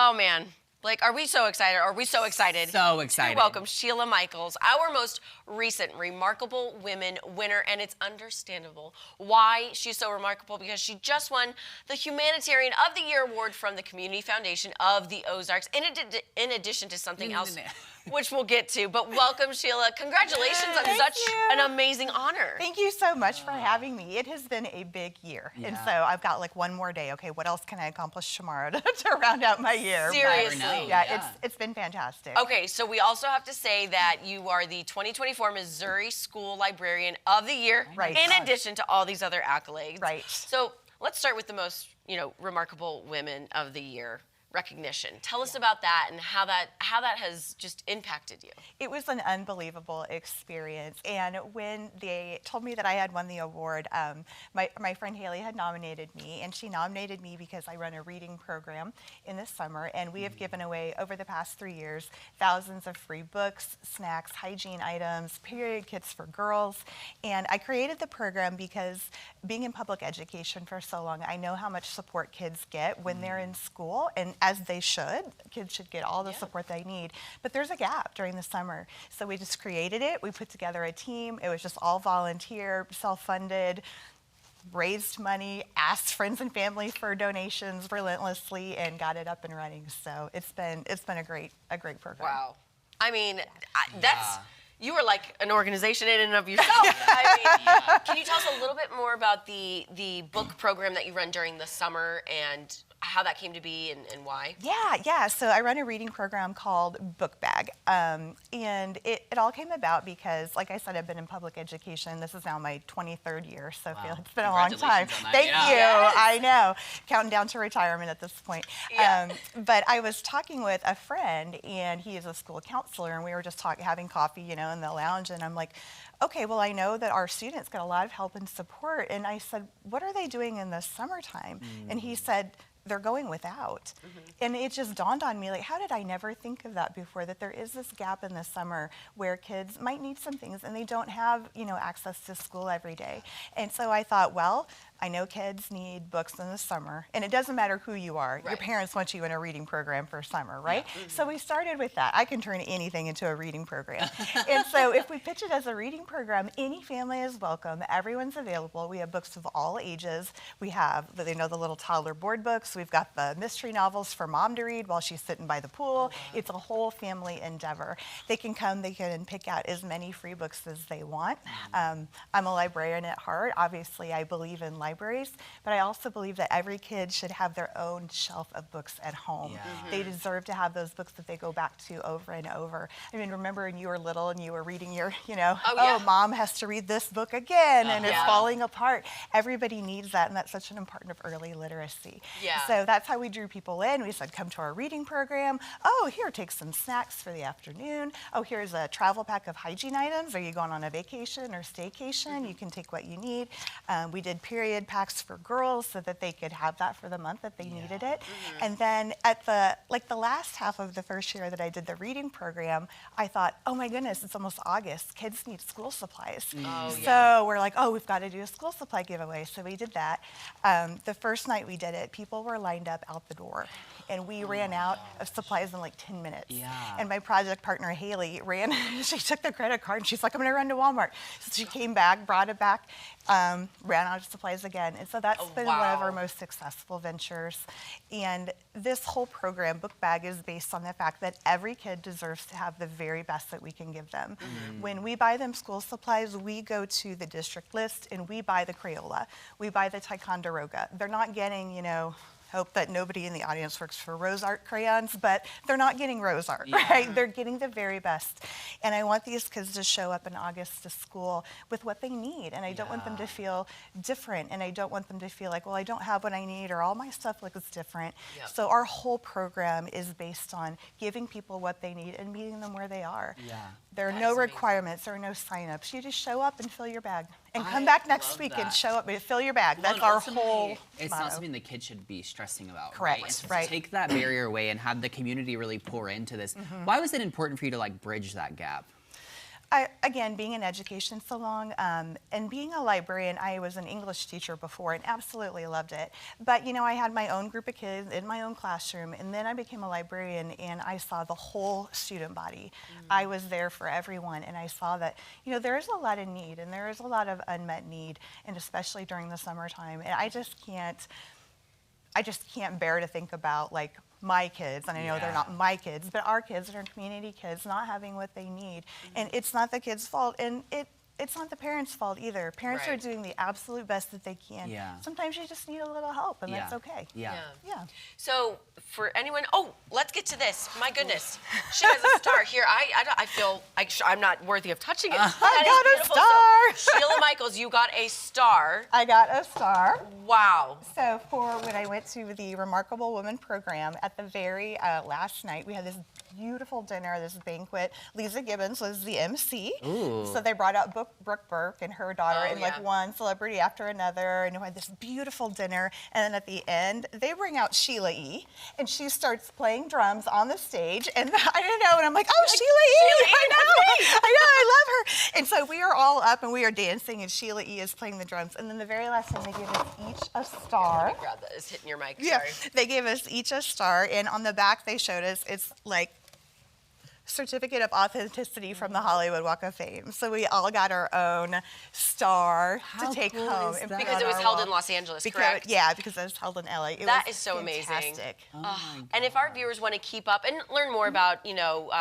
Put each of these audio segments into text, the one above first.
Oh, man. Like, are we so excited? Are we so excited? So excited. To welcome Sheila Michaels, our most recent Remarkable Women winner, and it's understandable why she's so remarkable, because she just won the Humanitarian of the Year award from the Community Foundation of the Ozarks, in addition to something else, which we'll get to. But welcome, Sheila. Congratulations on such an amazing honor. Thank you so much for having me. It has been a big year. And so I've got like one more day. Okay, what else can I accomplish tomorrow to round out my year? Seriously. It's been fantastic. Okay, so we also have to say that you are the 2024 Missouri School Librarian of the Year, in addition to all these other accolades. Right. So let's start with the most, remarkable women of the year recognition. Tell us about that and how that has just impacted you. It was an unbelievable experience, and when they told me that I had won the award, my friend Haley had nominated me, and she nominated me because I run a reading program in the summer, and we have given away over the past 3 years thousands of free books, snacks, hygiene items, period kits for girls, and I created the program because being in public education for so long, I know how much support kids get when they're in school, and as they should. Kids should get all the support they need. But there's a gap during the summer. So we just created it. We put together a team. It was just all volunteer, self-funded, raised money, asked friends and family for donations relentlessly, and got it up and running. So it's been a great program. Wow. I mean, you are like an organization in and of yourself. Can you tell us a little bit more about the book program that you run during the summer and how that came to be and why? Yeah. So I run a reading program called Book Bag. And it all came about because, like I said, I've been in public education. This is now my 23rd year, so I feel it's been a long time. Thank you. Yes. I know. Counting down to retirement at this point. Yeah. But I was talking with a friend, and he is a school counselor, and we were just having coffee, in the lounge, and I'm like, okay, well, I know that our students get a lot of help and support. And I said, what are they doing in the summertime? And he said, they're going without. And it just dawned on me, like, how did I never think of that before, that there is this gap in the summer where kids might need some things and they don't have, access to school every day. And so I thought, well, I know kids need books in the summer, and it doesn't matter who you are. Your parents want you in a reading program for summer, right? So we started with that. I can turn anything into a reading program. And so if we pitch it as a reading program, any family is welcome. Everyone's available. We have books of all ages. We have, the little toddler board books. We've got the mystery novels for mom to read while she's sitting by the pool. It's a whole family endeavor. They can come, they can pick out as many free books as they want. I'm a librarian at heart. Obviously, I believe in libraries, but I also believe that every kid should have their own shelf of books at home. They deserve to have those books that they go back to over and over. I mean, remember when you were little and you were reading your, mom has to read this book again and it's falling apart. Everybody needs that, and that's such an important of early literacy. So that's how we drew people in. We said, come to our reading program. Oh, here, take some snacks for the afternoon. Oh, here's a travel pack of hygiene items. Are you going on a vacation or staycation? You can take what you need. We did period packs for girls so that they could have that for the month that they needed it. And then at the last half of the first year that I did the reading program, I thought, oh my goodness, it's almost August. Kids need school supplies. So we're like, oh, we've got to do a school supply giveaway. So we did that. The first night we did it, people were lined up out the door, and we ran out of supplies in like 10 minutes. And my project partner, Haley, she took the credit card and she's like, I'm gonna run to Walmart. So she came back, brought it back, ran out of supplies again. And so that's been one of our most successful ventures. And this whole program, Book Bag, is based on the fact that every kid deserves to have the very best that we can give them. When we buy them school supplies, we go to the district list and we buy the Crayola. We buy the Ticonderoga. They're not getting, hope that nobody in the audience works for Rose Art crayons, but they're not getting Rose Art, right? They're getting the very best. And I want these kids to show up in August to school with what they need. And I don't want them to feel different. And I don't want them to feel like, well, I don't have what I need, or all my stuff looks different. So our whole program is based on giving people what they need and meeting them where they are. There are no requirements, there are no sign-ups. You just show up and fill your bag. And come back next week and show up and fill your bag. That's our whole It's motto. Not something the kids should be stressing about. Correct, right? And right. to take that barrier away and have the community really pour into this. Why was it important for you to bridge that gap? Again, being in education so long, and being a librarian, I was an English teacher before and absolutely loved it. But, you know, I had my own group of kids in my own classroom, and then I became a librarian and I saw the whole student body. I was there for everyone, and I saw that, you know, there is a lot of need and there is a lot of unmet need, and especially during the summertime. And I just can't bear to think about, like, my kids, and I know they're not my kids, but our kids and our community kids not having what they need. And it's not the kids' fault, and it's not the parents' fault either. Parents are doing the absolute best that they can. Sometimes you just need a little help, and that's okay. Yeah. So for anyone, let's get to this. My goodness, she has a star here. I feel like I'm not worthy of touching it. I got a star. So, Sheila Michaels, you got a star. I got a star. Wow. So for when I went to the Remarkable Woman program, at the very last night, we had this beautiful dinner, this banquet. Lisa Gibbons was the MC. Ooh. So they brought out Brooke Burke and her daughter, and like one celebrity after another, and we had this beautiful dinner. And then at the end, they bring out Sheila E., and she starts playing drums on the stage, and I didn't know, and I'm like, oh, Sheila E. I know, I love her. And so we are all up and we are dancing, and Sheila E. is playing the drums. And then the very last thing, they give us each a star. Let me grab that. It's hitting your mic. Yeah, Sorry. they gave us each a star, and on the back they showed us, it's like certificate of authenticity from the Hollywood Walk of Fame. So we all got our own star to take cool home. is And that? put Because on it was our held wall. in Los Angeles, Because, correct? yeah, because it was held in LA. That is so amazing. Fantastic. Oh my And if our viewers want to keep up and learn more about, you know,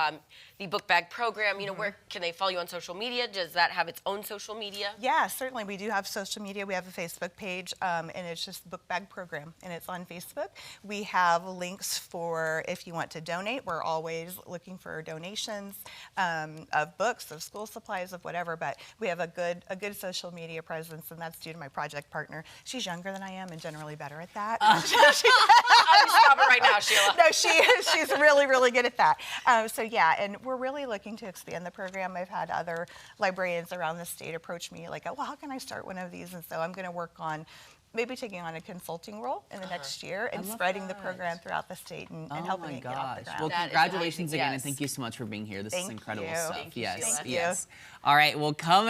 the book bag program, you know, where can they follow you on social media? Does that have its own social media? Yeah, certainly. We do have social media. We have a Facebook page, and it's just Book Bag Program, and it's on Facebook. We have links for if you want to donate. We're always looking for donations of books, of school supplies, of whatever. But we have a good social media presence, and that's due to my project partner. She's younger than I am and generally better at that. I'm stop it right now, Sheila. No, she is. She's really, really good at that. So yeah, and we're really looking to expand the program. I've had other librarians around the state approach me like, well, how can I start one of these? And so I'm going to work on maybe taking on a consulting role in the next year and spreading the program throughout the state and helping it get off the ground. Well, That is congratulations amazing, again, yes. and thank you so much for being here. This is Thank incredible you. stuff. Thank you, yes, Sheila. Thank you. yes. All right, well, come